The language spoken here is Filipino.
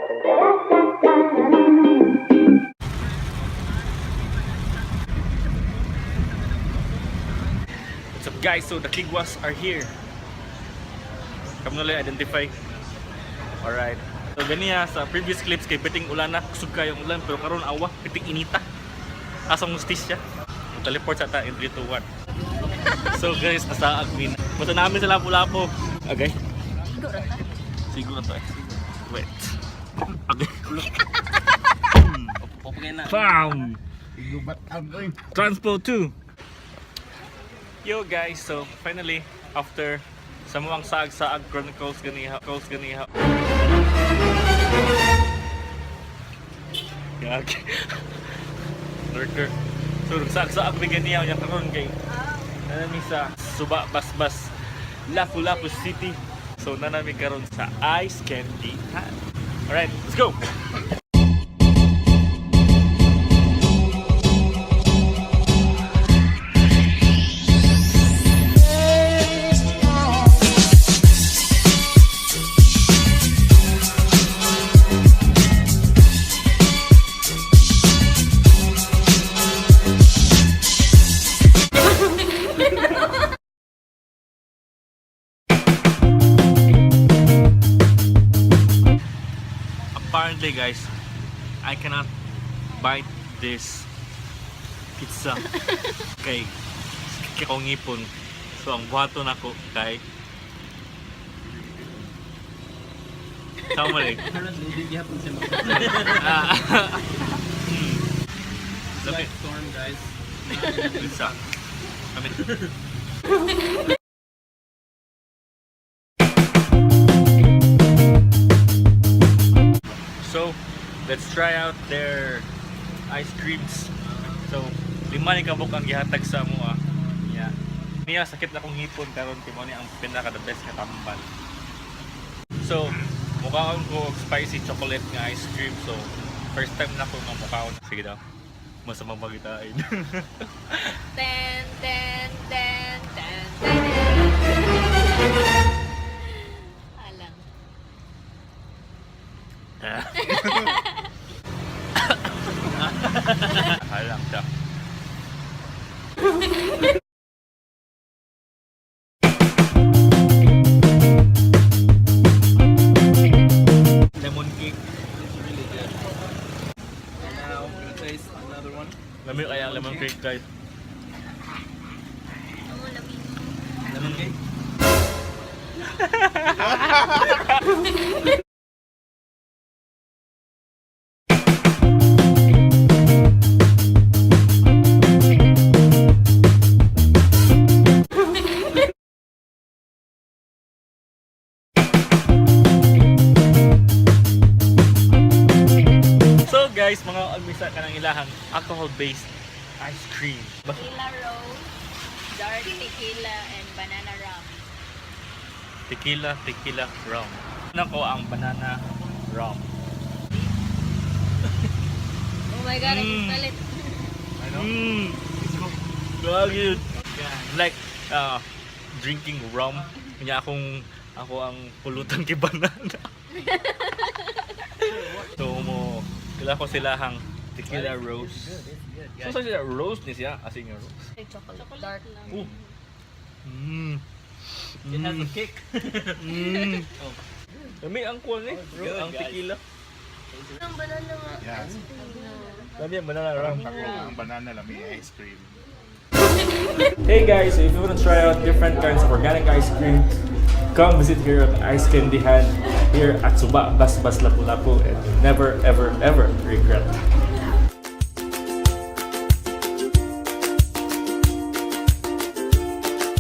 What's up guys? So the kigwas are here. Kamu na identify. Alright. So ganiya sa previous clips kay biting ulan na, kusog kayong ulan pero karon awa biting inita. Asang mustis siya. Teleport sa ta in 3, 2, 1. So guys, nasa admin. Punta namin sa Lapu-Lapu. Okay. Siguro to eh. Wait. Okay. Found. Transpo 2. Yo guys, so finally after sa muang saag-saag chronicles ganiha. Okay. Lurker. So saag-saag ganiha yang karon kay nanami sa Suba-basbas, Lapu-Lapu City. So nanami karon sa AYSKEN Han. Alright, let's go! Apparently guys, I cannot bite this pizza kay akong ngipon. So ang buhaton ako kay sama rin. Like storm guys. Pizza. Kami. So, let's try out their ice creams. So, 5 ni kabuk ang gihatag sa mua. Yeah. Niya sakit na kong hipon karon kay mo ni ang pinaka the best nga tambal. So, mukhaon ko spicy chocolate nga ice cream. So, first time na ko mukhaon. Sige daw. Masamang magitain. Ten, ten, ten, ten, ten. Alam. Halang siya. Lemon cake. It's really good. And now I'm gonna taste another one. Lamig kaya ang lemon cake guys. Oo, lamig. Lemon cake. Guys, mga almisa ka ng ilahang alcohol-based ice cream. Tequila rose, dark tequila, and banana rum. Tequila rum. Nako ang banana rum. Oh my god, I can smell it. I know. Good. Like drinking rum. Kanya ako ang pulutan kay banana. So kila ko silahang tequila rose. So sa sila rose ni siya, asing nga rose. Chocolate dark lang. Oh. It has a kick. Oh. Dami ang kuwan eh. Ang tequila. Ang banana nga. Yeah. Dami ang banana rum. Ang banana lami ice cream. Hey guys, so if you want to try out different kinds of organic ice cream, come visit here at AYSKEN D HAN here at Suba-basbas, Lapu-Lapu, and you'll never ever regret.